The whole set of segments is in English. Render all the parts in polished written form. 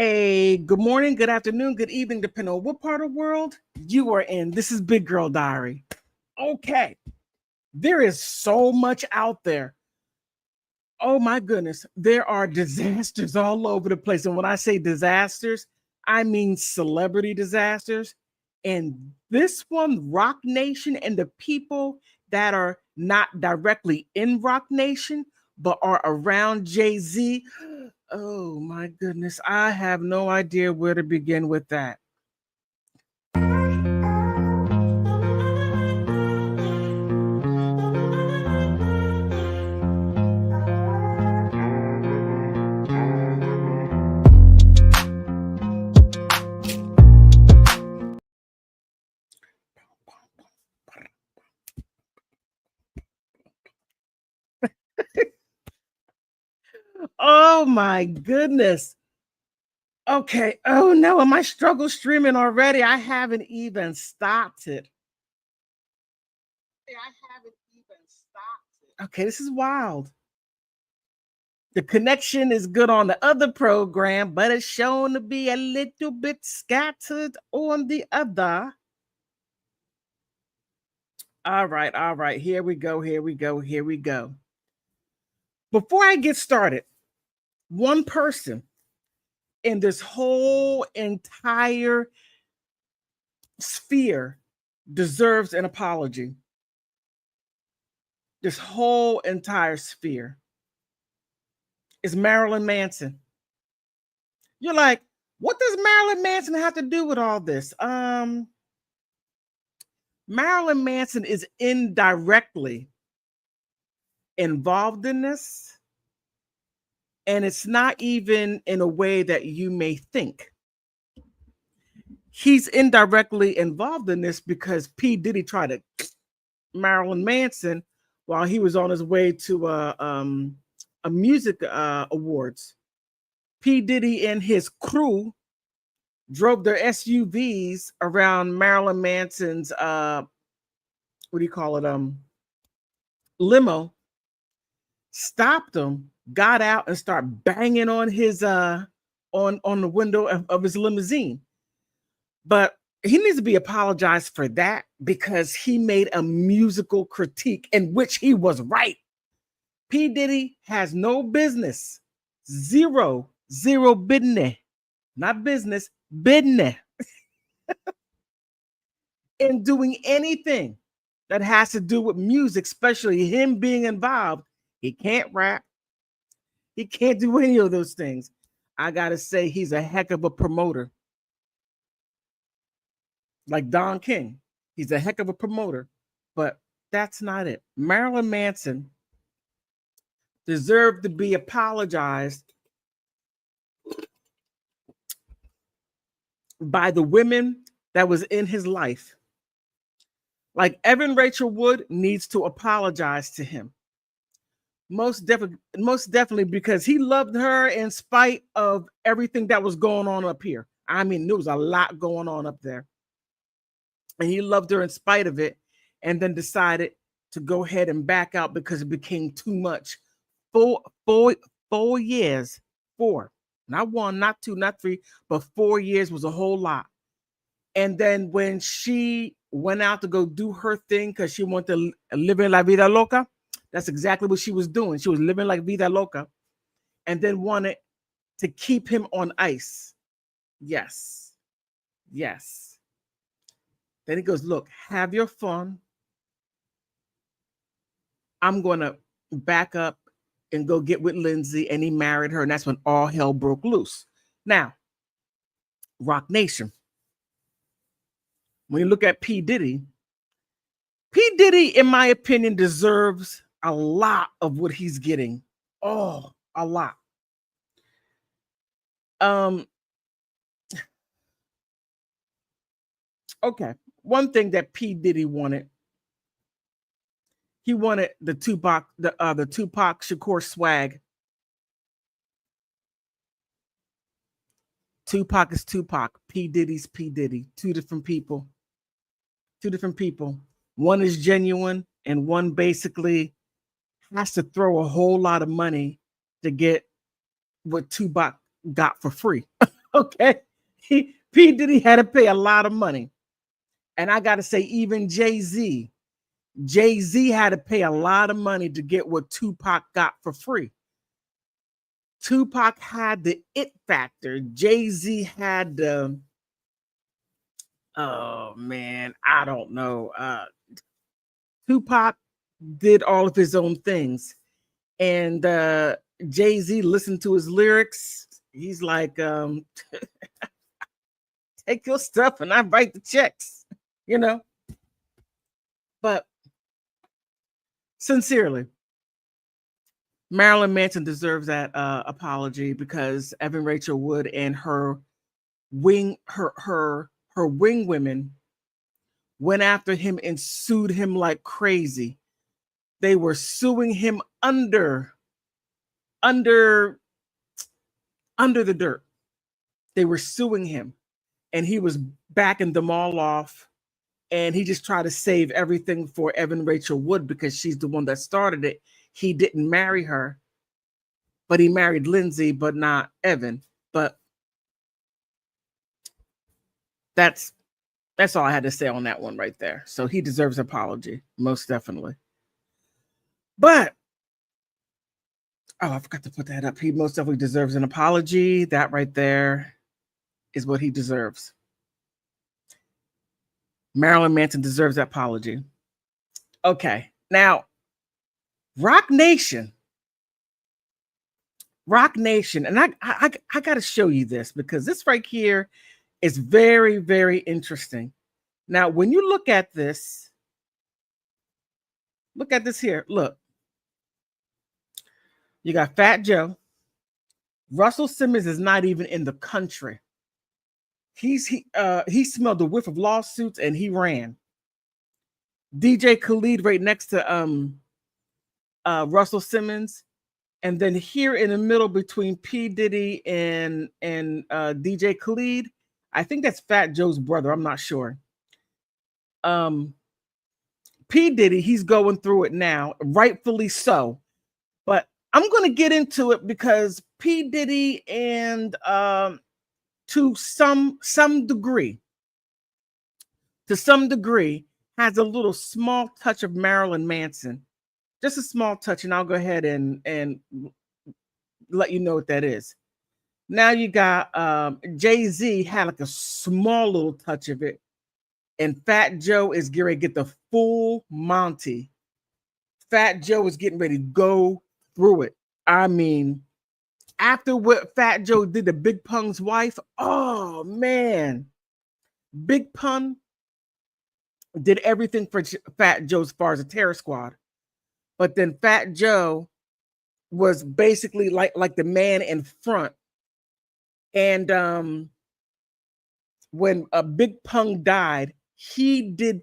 Hey, good morning, good afternoon, good evening, depending on what part of the world you are in. This is Big Girl Diary. Okay, there is so much out there. Oh my goodness, there are disasters all over the place. And when I say disasters, I mean celebrity disasters. And this one, Roc Nation, and the people that are not directly in Roc Nation, but are around Jay-Z. Oh my goodness, I have no idea where to begin with that. Oh my goodness. Okay. Oh no, am I struggle streaming already? I haven't even stopped it. Okay, this is wild. The connection is good on the other program, but it's shown to be a little bit scattered on the other. All right, all right. Here we go. Here we go. Here we go. Before I get started, one person in this whole entire sphere deserves an apology. This whole entire sphere is Marilyn Manson. You're like, what does Marilyn Manson have to do with all this? Marilyn Manson is indirectly involved in this, and it's not even in a way that you may think. He's indirectly involved in this because P. Diddy tried to Marilyn Manson while he was on his way to a music awards. P. Diddy and his crew drove their SUVs around Marilyn Manson's what do you call it? Limo, stopped him, got out, and started banging on his on the window of his limousine. But he needs to be apologized for that because he made a musical critique in which he was right. P. Diddy has no business, zero business, not business, business, in doing anything that has to do with music, especially him being involved. He can't rap. He can't do any of those things. I got to say, he's a heck of a promoter. Like Don King, he's a heck of a promoter, but that's not it. Marilyn Manson deserved to be apologized by the women that was in his life. Like Evan Rachel Wood needs to apologize to him. Most definitely because he loved her in spite of everything that was going on up here. I mean, there was a lot going on up there. And he loved her in spite of it, and then decided to go ahead and back out because it became too much. 4 years, not one, not two, not three, but 4 years was a whole lot. And then when she went out to go do her thing because she wanted to live in la vida loca, that's exactly what she was doing. She was living like vida loca, and then wanted to keep him on ice. Yes. Then he goes, look, have your fun. I'm going to back up and go get with Lindsay. And he married her. And that's when all hell broke loose. Now, Roc Nation. When you look at P. Diddy, in my opinion, deserves a lot of what he's getting. Oh, a lot. Okay. One thing that P. Diddy wanted, he wanted the Tupac Shakur swag. Tupac is Tupac. P. Diddy's P. Diddy. Two different people. One is genuine, and one basically has to throw a whole lot of money to get what Tupac got for free. Okay. P. Diddy had to pay a lot of money. And I got to say, even Jay-Z had to pay a lot of money to get what Tupac got for free. Tupac had the it factor. Jay-Z had the, oh man, I don't know. Tupac did all of his own things. And Jay-Z listened to his lyrics. He's like, take your stuff and I write the checks, you know. But sincerely, Marilyn Manson deserves that apology because Evan Rachel Wood and her wing women went after him and sued him like crazy. They were suing him under the dirt. They were suing him, and he was backing them all off. And he just tried to save everything for Evan Rachel Wood because she's the one that started it. He didn't marry her, but he married Lindsay, but not Evan. But that's all I had to say on that one right there. So he deserves an apology, most definitely. But oh, I forgot to put that up. He most definitely deserves an apology. That right there is what he deserves. Marilyn Manson deserves that apology. Okay, now Roc Nation, and I got to show you this because this right here is very, very interesting. Now, when you look at this here. Look, you got Fat Joe. Russel Simmons is not even in the country. He smelled the whiff of lawsuits and he ran. DJ Khaled right next to Russel Simmons, and then here in the middle between P. Diddy and DJ Khaled, I think that's Fat Joe's brother. I'm not sure. P. Diddy, he's going through it now, rightfully so. But I'm going to get into it because P. Diddy and to some degree, has a little small touch of Marilyn Manson. Just a small touch, and I'll go ahead and let you know what that is. Now you got Jay-Z had like a small little touch of it, and Fat Joe is getting ready to get the full Monty. Fat Joe is getting ready to go through it. I mean, after what Fat Joe did to Big Pung's wife, oh man, Big Pun did everything for Fat Joe as far as a terror squad. But then Fat Joe was basically like the man in front. And when Big Pung died, he did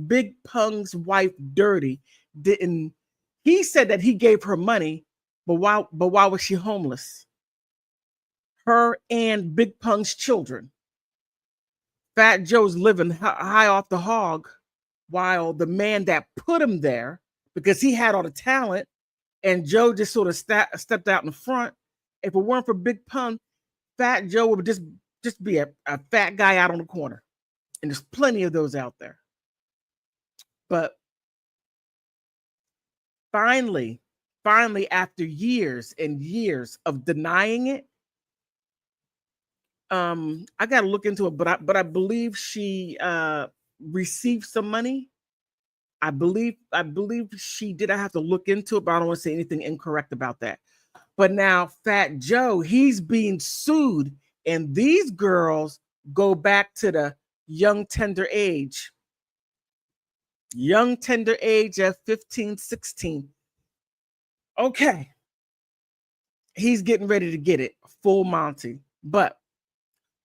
Big Pung's wife dirty. He said that he gave her money, but why was she homeless? Her and Big Pung's children. Fat Joe's living high off the hog, while the man that put him there, because he had all the talent, and Joe just sort of stepped out in front. If it weren't for Big Pun, Fat Joe would just be a fat guy out on the corner. And there's plenty of those out there. But finally, after years and years of denying it, I got to look into it, but I believe she received some money. I believe she did. I have to look into it, but I don't want to say anything incorrect about that. But now Fat Joe, he's being sued, and these girls go back to the young tender age of 15, 16. Okay. He's getting ready to get it full Monty. But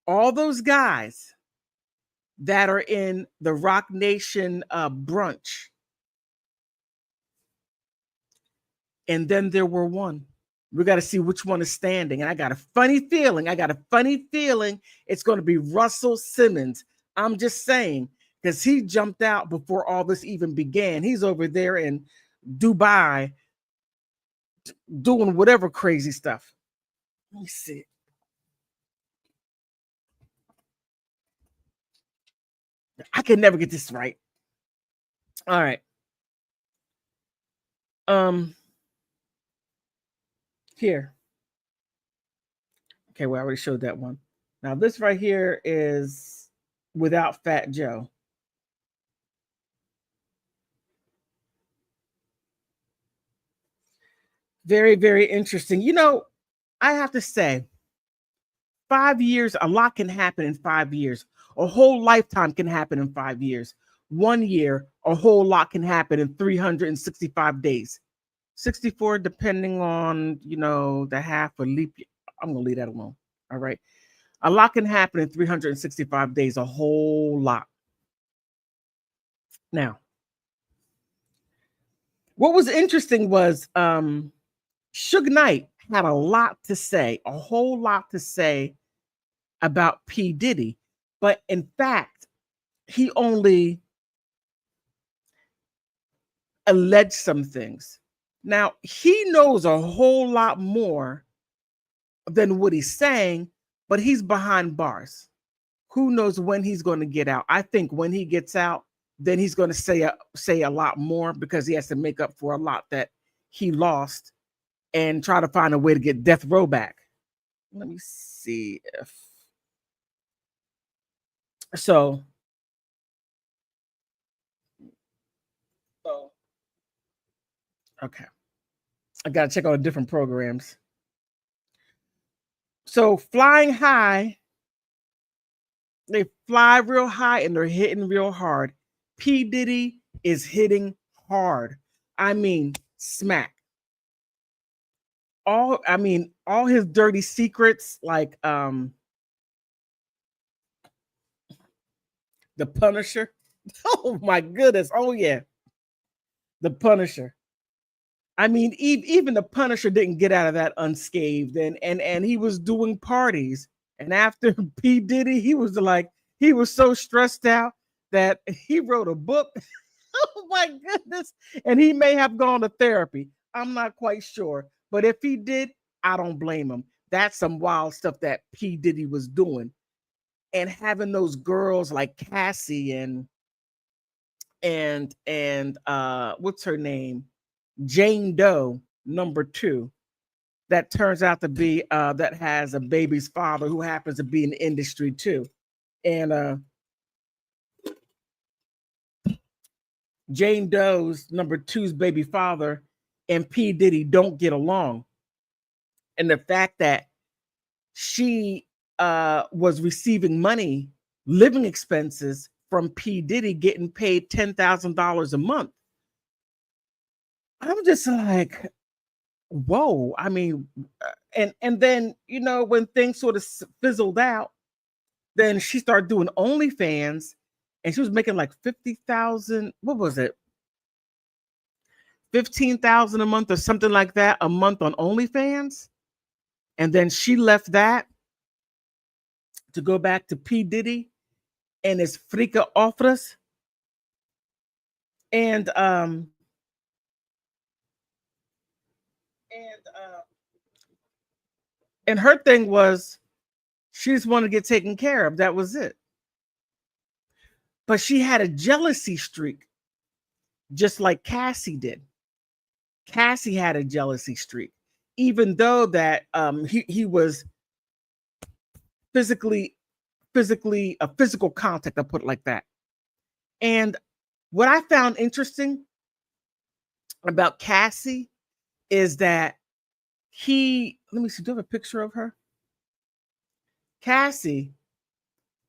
all those guys that are in the Roc Nation brunch, and then there were one. We got to see which one is standing. And I got a funny feeling it's going to be Russel Simmons. I'm just saying, because he jumped out before all this even began. He's over there in Dubai doing whatever crazy stuff. Let me see. I can never get this right. All right. Here. Okay, well, I already showed that one. Now this right here is without Fat Joe. Very, very interesting. You know, I have to say, 5 years, a lot can happen in 5 years. A whole lifetime can happen in 5 years. 1 year, a whole lot can happen in 365 days. 64, depending on, you know, the half or leap year. I'm going to leave that alone. All right. A lot can happen in 365 days, a whole lot. Now, what was interesting was Suge Knight had a lot to say, a whole lot to say about P. Diddy. But in fact, he only alleged some things. Now, he knows a whole lot more than what he's saying, but he's behind bars. Who knows when he's going to get out? I think when he gets out, then he's going to say a lot more because he has to make up for a lot that he lost and try to find a way to get death row back. Let me see if so. Okay, I got to check on different programs. So flying high, they fly real high and they're hitting real hard. P. Diddy is hitting hard. I mean, smack. All his dirty secrets, like the Punisher. Oh my goodness. Oh yeah. The Punisher. I mean, even the Punisher didn't get out of that unscathed, and he was doing parties. And after P. Diddy, he was so stressed out that he wrote a book. Oh my goodness. And he may have gone to therapy. I'm not quite sure. But if he did, I don't blame him. That's some wild stuff that P. Diddy was doing. And having those girls like Cassie and what's her name? Jane Doe, number 2, that turns out to be that has a baby's father who happens to be in the industry too. And Jane Doe's number 2's baby father and P. Diddy don't get along. And the fact that she was receiving money, living expenses from P. Diddy, getting paid $10,000 a month. I'm just like, whoa. I mean, and then, you know, when things sort of fizzled out, then she started doing OnlyFans and she was making like 50,000. What was it? 15,000 a month or something like that a month on OnlyFans. And then she left that to go back to P. Diddy and his Frika offers. And and her thing was she just wanted to get taken care of. That was it. But she had a jealousy streak, just like Cassie did. Cassie had a jealousy streak, even though that he was physically a physical contact. I put it like that. And what I found interesting about Cassie is that let me see, do I have a picture of her? Cassie,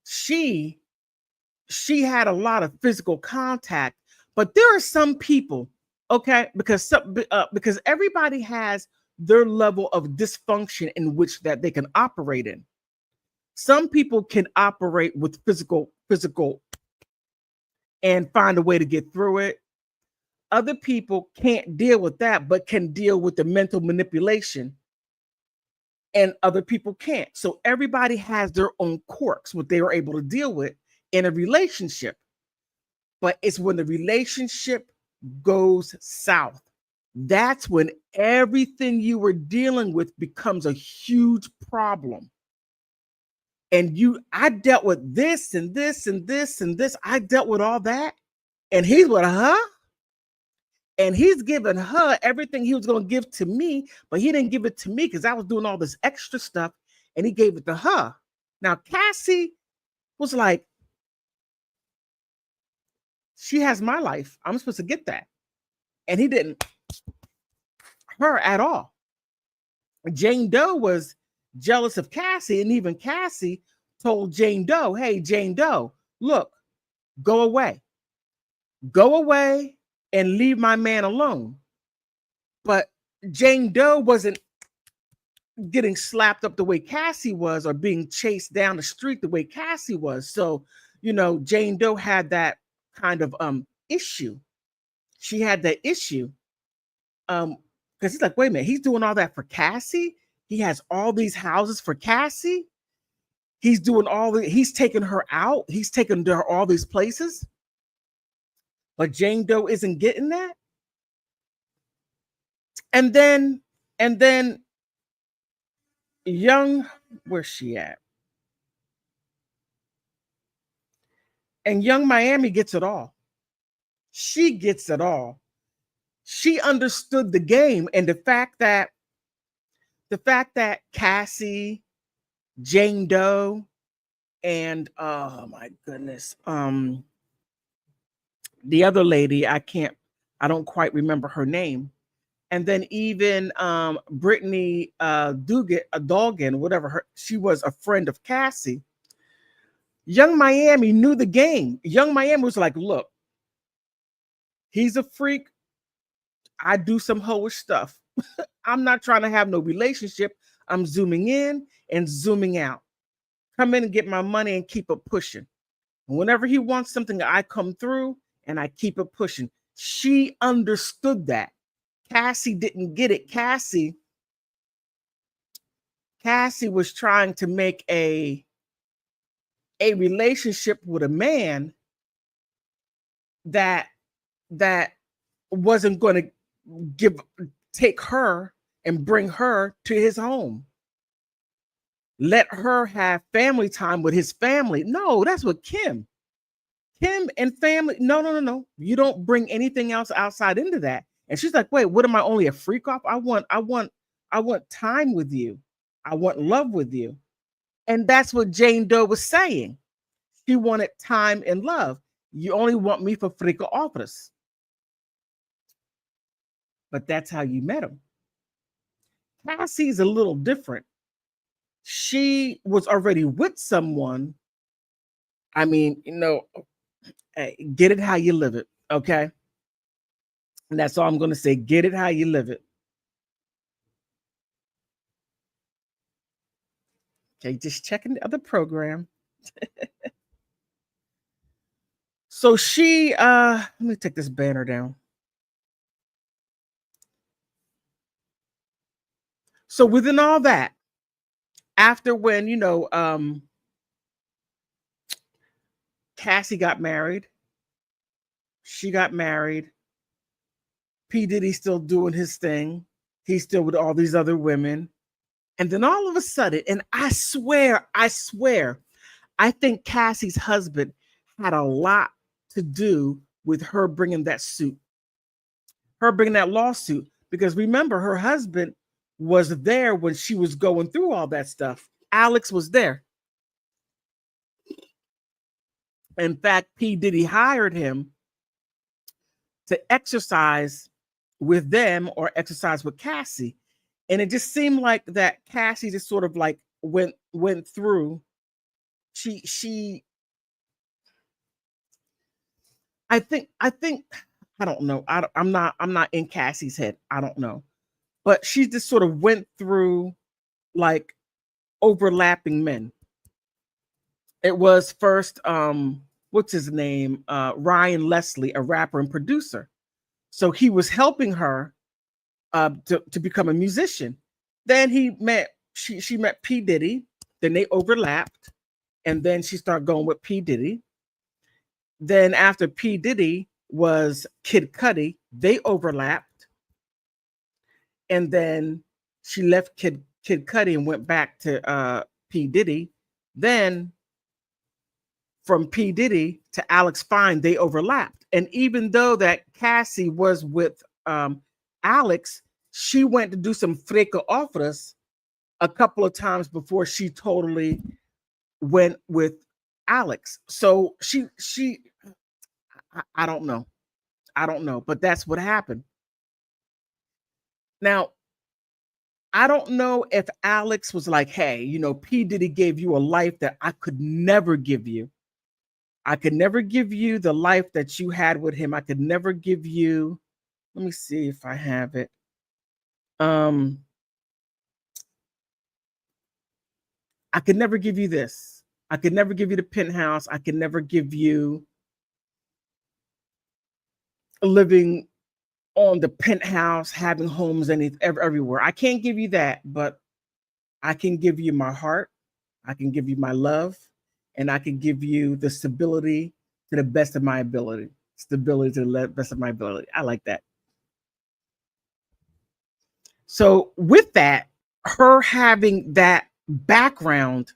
she had a lot of physical contact, but there are some people, okay, because everybody has their level of dysfunction in which that they can operate in. Some people can operate with physical and find a way to get through it. Other people can't deal with that, but can deal with the mental manipulation. And other people can't. So everybody has their own quirks, what they are able to deal with in a relationship. But it's when the relationship goes south, that's when everything you were dealing with becomes a huge problem. And I dealt with this and this and this and this. I dealt with all that. And he's with her. And he's giving her everything he was going to give to me, but he didn't give it to me because I was doing all this extra stuff, and he gave it to her. Now, Cassie was like, she has my life. I'm supposed to get that. And he didn't her at all. Jane Doe was jealous of Cassie, and even Cassie told Jane Doe, hey, Jane Doe, look, go away. Go away and leave my man alone. But Jane Doe wasn't getting slapped up the way Cassie was, or being chased down the street the way Cassie was. So, Jane Doe had that kind of issue. She had that issue. Because he's like, wait a minute, he's doing all that for Cassie. He has all these houses for Cassie. He's doing he's taking her out. He's taking her all these places. But Jane Doe isn't getting that. And then where's she at? And young Miami gets it all. She gets it all. She understood the game, and the fact that Cassie, Jane Doe, and oh my goodness, the other lady, I don't quite remember her name. And then even Brittany Dogan, whatever she was, a friend of Cassie. Young Miami knew the game. Young Miami was like, look, he's a freak. I do some hoish stuff. I'm not trying to have no relationship. I'm zooming in and zooming out. Come in and get my money and keep it pushing. And whenever he wants something, I come through and I keep it pushing. She understood that. Cassie didn't get it. Cassie was trying to make a relationship with a man that wasn't going to take her and bring her to his home. Let her have family time with his family. No, that's what Kim and family. No. You don't bring anything else outside into that. And she's like, wait, what am I, only a freak off? I want time with you. I want love with you. And that's what Jane Doe was saying. She wanted time and love. You only want me for freak offers. But that's how you met him. Cassie's a little different. She was already with someone. I mean, get it how you live it, okay? And that's all I'm going to say. Get it how you live it. Okay, just checking the other program. So she, let me take this banner down. So within all that, after when, Cassie got married, she got married, P. Diddy still doing his thing. He's still with all these other women. And then all of a sudden, and I swear, I think Cassie's husband had a lot to do with her bringing that suit, her bringing that lawsuit. Because remember, her husband was there when she was going through all that stuff. Alex was there. In fact, P. Diddy hired him to exercise with them or exercise with Cassie. And it just seemed like that Cassie just sort of like went through. I think I don't know. I'm not in Cassie's head. I don't know. But she just sort of went through like overlapping men. It was first what's his name? Ryan Leslie, a rapper and producer. So he was helping her to become a musician. Then she met P. Diddy. Then they overlapped. And then she started going with P. Diddy. Then after P. Diddy was Kid Cudi, they overlapped. And then she left Kid Cudi and went back to P. Diddy. Then from P. Diddy to Alex Fine, they overlapped. And even though that Cassie was with Alex, she went to do some freco offras a couple of times before she totally went with Alex. So I don't know. I don't know, but that's what happened. Now, I don't know if Alex was like, hey, you know, P. Diddy gave you a life that I could never give you. I could never give you the life that you had with him. I could never give you, let me see if I have it. I could never give you this. I could never give you the penthouse. I could never give you living on the penthouse, having homes everywhere. I can't give you that, but I can give you my heart. I can give you my love, and I can give you the stability to the best of my ability. Stability to the best of my ability. I like that. So with that, her having that background,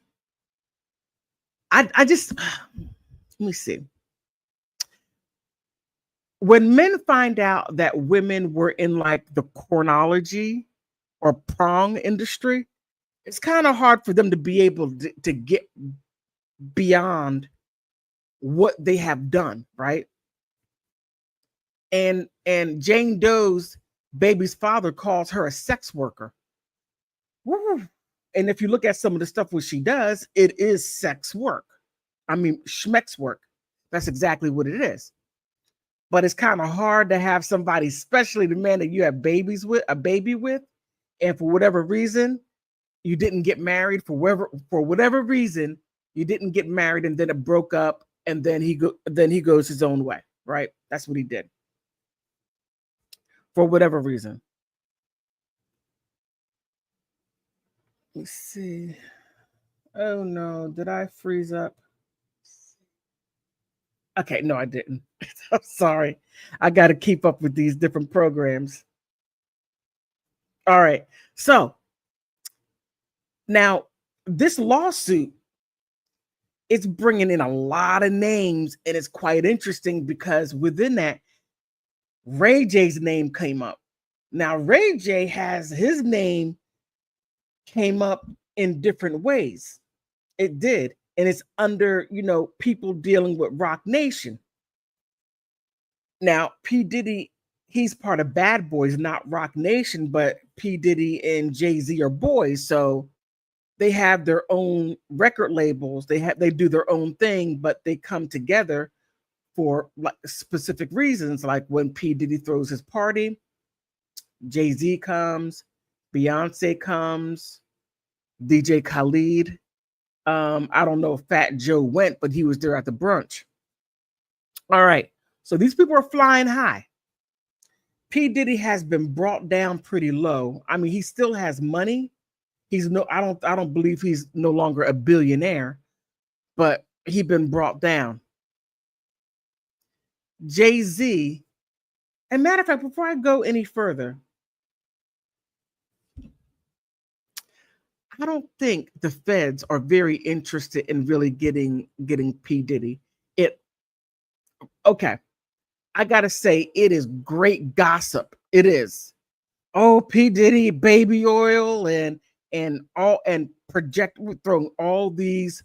I just let me see. When men find out that women were in like the chronology or prong industry, it's kind of hard for them to be able to get beyond what they have done, right? And Jane Doe's baby's father calls her a sex worker. Woo. And if you look at some of the stuff what she does, it is sex work. I mean, schmex work. That's exactly what it is. But it's kind of hard to have somebody, especially the man that you have a baby with, and for whatever reason, you didn't get married. For whatever reason, you didn't get married, and then it broke up, and then he goes his own way, right? That's what he did. For whatever reason. Let's see. Oh no, did I freeze up? Okay, no, I didn't. I'm sorry. I got to keep up with these different programs. All right. So now this lawsuit, it's bringing in a lot of names, and it's quite interesting because within that, Ray J's name came up. Now, Ray J has his name came up in different ways. It did. And it's under, you know, people dealing with Roc Nation. Now, P. Diddy, he's part of Bad Boys, not Roc Nation, but P. Diddy and Jay-Z are boys. So they have their own record labels. They do their own thing, but they come together for like specific reasons. Like when P. Diddy throws his party, Jay-Z comes, Beyonce comes, DJ Khaled. I don't know if Fat Joe went, but he was there at the brunch. All right. So these people are flying high. P. Diddy has been brought down pretty low. I mean, he still has money. I don't believe he's no longer a billionaire, but he's been brought down. Jay-Z, and matter of fact, before I go any further, I don't think the feds are very interested in really getting P. Diddy. Okay. I gotta say, it is great gossip. It is. Oh, P. Diddy, baby oil, and throwing all these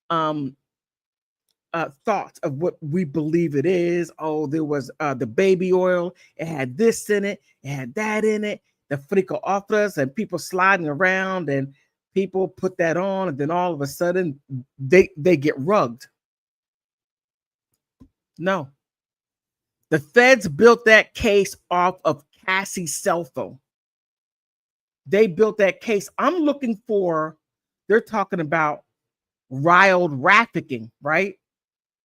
thoughts of what we believe it is. Oh, there was the baby oil. It had this in it. It had that in it. The frico offers and people sliding around, and people put that on, and then all of a sudden they get rugged. No. The feds built that case off of Cassie's cell phone. They built that case. I'm looking for, they're talking about riled trafficking, right?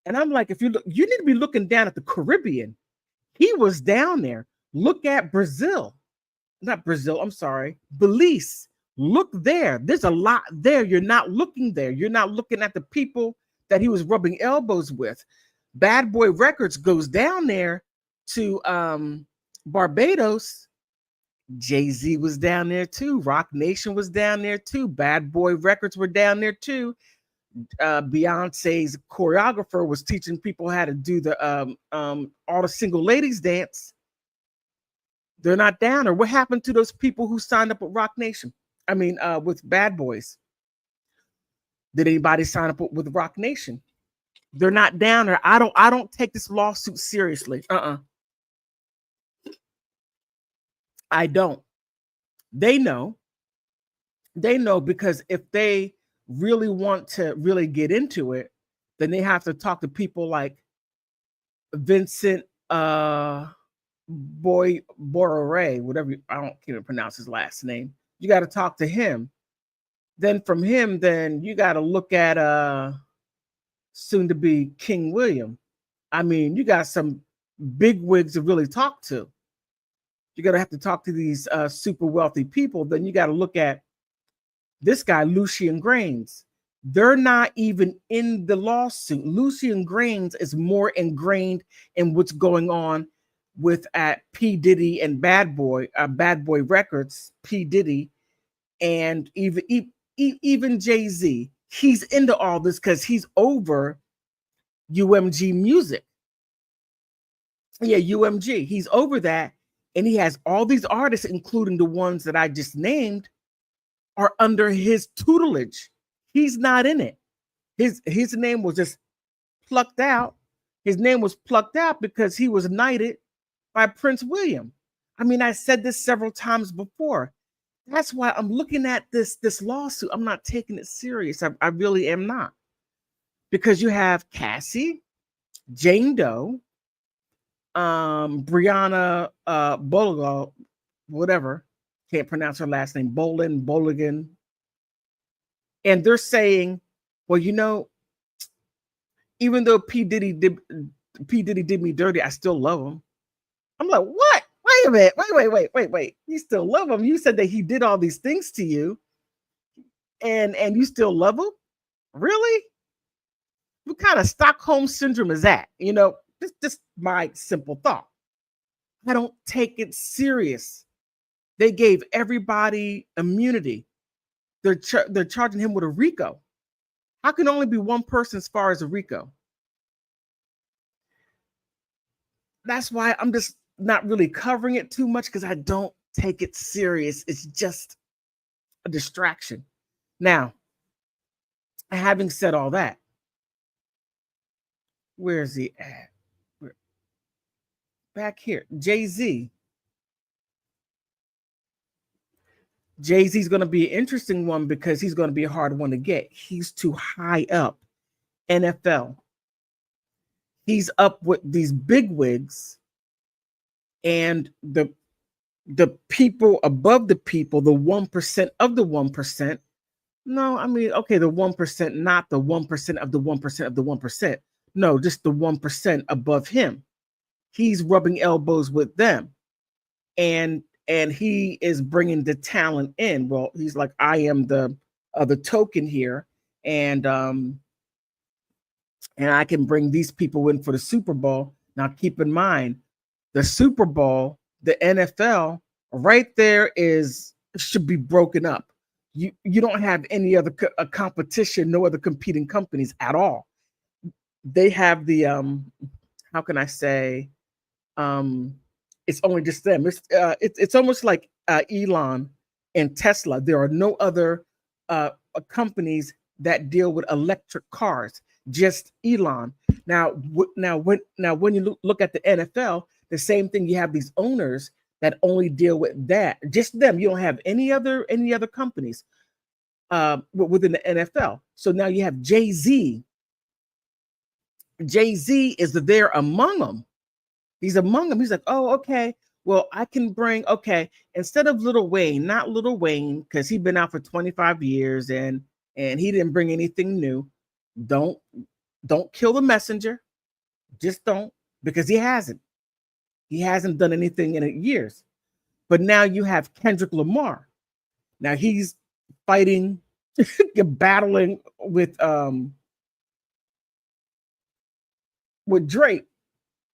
And I'm like, if you look, you need to be looking down at the Caribbean. He was down there. Look at Brazil. Not Brazil, I'm sorry. Belize. Look there. There's a lot there. You're not looking there. You're not looking at the people that he was rubbing elbows with. Bad Boy Records goes down there to Barbados. Jay-Z was down there too. Roc Nation was down there too. Bad Boy Records were down there too. Beyonce's choreographer was teaching people how to do the all the single ladies dance. They're not down. Or what happened to those people who signed up with Roc Nation? I mean, with Bad Boys. Did anybody sign up with Roc Nation? They're not down there. I don't take this lawsuit seriously. I don't. They know. They know, because if they really want to really get into it, then they have to talk to people like Vincent Boyore, whatever. I can't even pronounce his last name. You got to talk to him. Then from him, then you got to look at soon to be King William. I mean, you got some big wigs to really talk to. You're gonna have to talk to these super wealthy people. Then you got to look at this guy, Lucian Grains. They're not even in the lawsuit. Lucian Grains is more ingrained in what's going on with at P. Diddy and Bad Boy Records, P. Diddy, and even Jay-Z. He's into all this because he's over UMG Music. Yeah, UMG. He's over that. And he has all these artists, including the ones that I just named, are under his tutelage. He's not in it. His name was just plucked out. His name was plucked out because he was knighted by Prince William. I mean, I said this several times before. That's why I'm looking at this lawsuit. I'm not taking it serious. I really am not. Because you have Cassie, Jane Doe, Brianna Boligal, whatever, can't pronounce her last name, Boligan. And they're saying, well, you know, even though P. Diddy did me dirty, I still love him. I'm like, what? Wait a minute. Wait. You still love him? You said that he did all these things to you, and you still love him? Really? What kind of Stockholm syndrome is that? You know, just my simple thought. I don't take it serious. They gave everybody immunity. They're charging him with a RICO. How can only be one person as far as a RICO? That's why I'm just not really covering it too much, because I don't take it serious. It's just a distraction. Now, having said all that, where's he at? Back here, Jay-Z. Jay-Z's going to be an interesting one because he's going to be a hard one to get. He's too high up. NFL. He's up with these big wigs, and the people above the people, the 1% of the 1%. No, I mean, okay, the 1%, not the 1% of the 1% of the 1%. No, just the 1% above him. He's rubbing elbows with them, and he is bringing the talent in. Well, he's like, I am the token here, and I can bring these people in for the Super Bowl. Now, keep in mind, the Super Bowl, the NFL, right there should be broken up. You don't have any other competition, no other competing companies at all. They have the how can I say? It's only just them. It's almost like Elon and Tesla. There are no other companies that deal with electric cars. Just Elon. Now when you look at the NFL, the same thing. You have these owners that only deal with that. Just them. You don't have any other companies within the NFL. So now you have Jay-Z. Jay-Z is there among them. He's among them. He's like, oh, okay. Well, I can bring, okay, instead of Lil Wayne, not Lil Wayne, because he's been out for 25 years and he didn't bring anything new. Don't kill the messenger. Just don't, because he hasn't. He hasn't done anything in years. But now you have Kendrick Lamar. Now he's fighting, battling with Drake.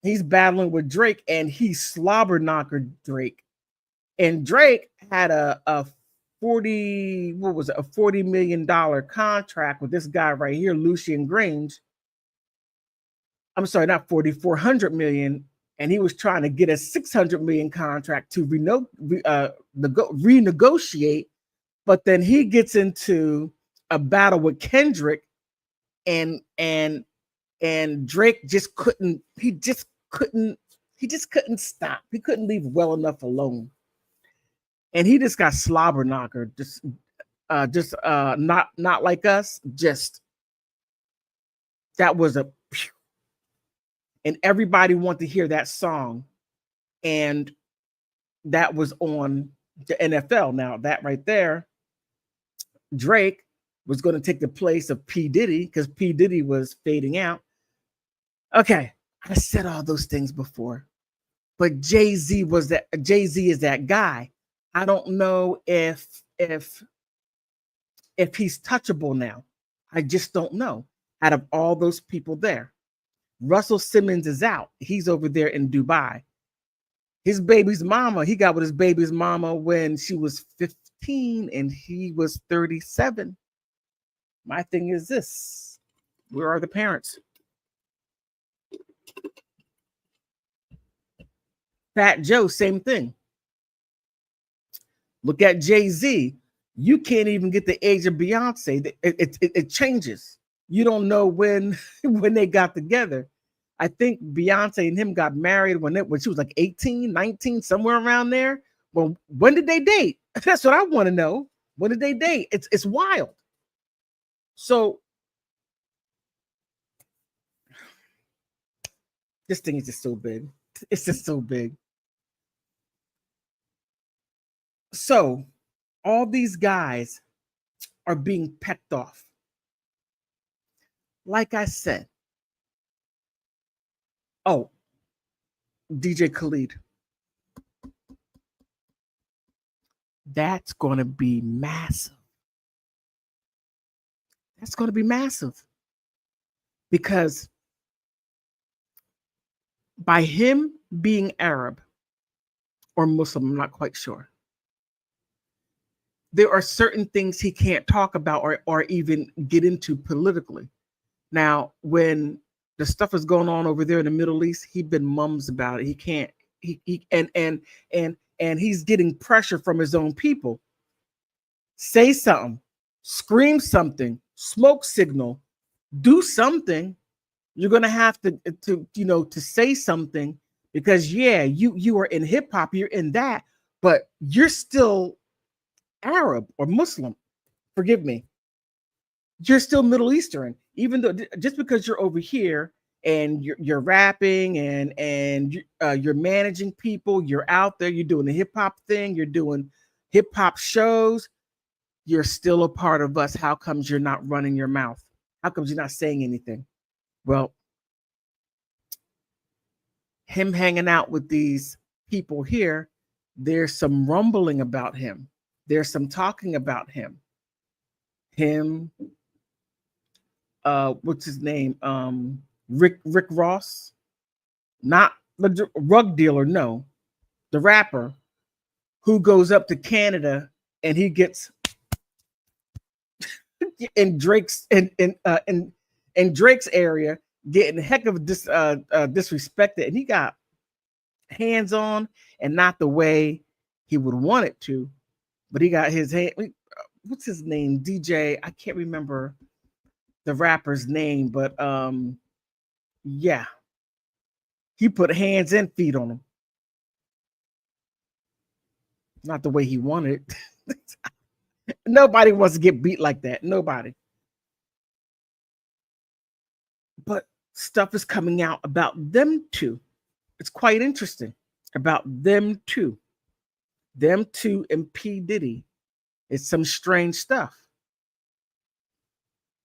He's battling with Drake, and he slobber knocker Drake. And Drake had a a $40 million contract with this guy right here, Lucian Grange. I'm sorry, not 40, 400 million. And he was trying to get a 600 million contract to renegotiate. But then he gets into a battle with Kendrick, and Drake just couldn't stop. He couldn't leave well enough alone. And he just got slobber knocker, not like us, just that was a, and everybody wanted to hear that song, and that was on the NFL. Now that right there, Drake was going to take the place of P. Diddy because P. Diddy was fading out. Okay, I said all those things before, but Jay-Z is that guy. I don't know if he's touchable now. I just don't know. Out of all those people there, Russel Simmons is out. He's over there in Dubai. His baby's mama, he got with his baby's mama when she was 15 and he was 37. My thing is this: where are the parents? Fat Joe, same thing. Look at Jay-Z. You can't even get the age of Beyonce. It changes. You don't know when they got together. I think Beyonce and him got married when she was like 18, 19, somewhere around there. Well, when did they date? That's what I want to know. When did they date? It's wild. So this thing is just so big. It's just so big. So all these guys are being pecked off. Like I said, oh, DJ Khaled. That's going to be massive. That's going to be massive. Because by him being Arab or Muslim, I'm not quite sure, there are certain things he can't talk about or even get into politically. Now, when the stuff is going on over there in the Middle East, he's been mums about it. He can't. And he's getting pressure from his own people. Say something, scream something, smoke signal, do something. You're gonna have to say something, because you are in hip hop, you're in that, but you're still Arab or Muslim. Forgive me. You're still Middle Eastern, even though just because you're over here and you're rapping and you're managing people, you're out there, you're doing the hip hop thing, you're doing hip hop shows, you're still a part of us. How comes you're not running your mouth? How comes you're not saying anything? Well, him hanging out with these people here, there's some rumbling about him. There's some talking about him. What's his name? Rick Ross, not the rug dealer, no, the rapper who goes up to Canada and he gets in Drake's in Drake's area, getting a heck of disrespected, and he got hands on, and not the way he would want it to, but he got his hand. What's his name? DJ, I can't remember the rapper's name, but yeah, he put hands and feet on him. Not the way he wanted. Nobody wants to get beat like that. Nobody. But stuff is coming out about them two. It's quite interesting about them two. Them two and P. Diddy. It's some strange stuff.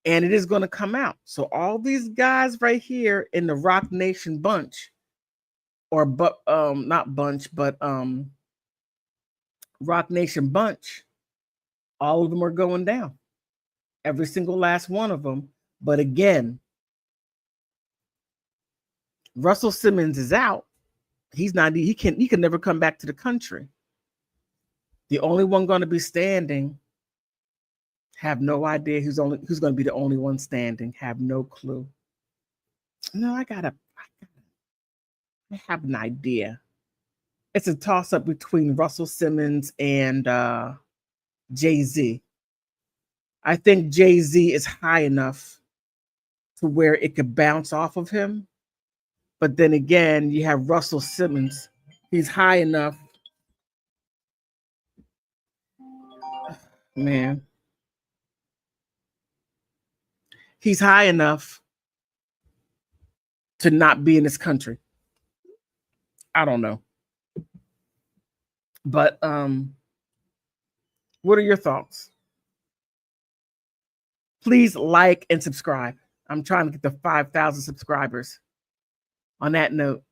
And it is going to come out. So all these guys right here in the Roc Nation bunch, or not bunch, but Roc Nation bunch, all of them are going down. Every single last one of them. But again, Russel Simmons is out. He's not. He can never come back to the country. The only one going to be standing. Have no idea who's going to be the only one standing. Have no clue. No, I have an idea. It's a toss up between Russel Simmons and Jay-Z. I think Jay-Z is high enough to where it could bounce off of him. But then again, you have Russel Simmons. He's high enough. Man. He's high enough to not be in this country. I don't know. But what are your thoughts? Please like and subscribe. I'm trying to get to 5,000 subscribers. On that note,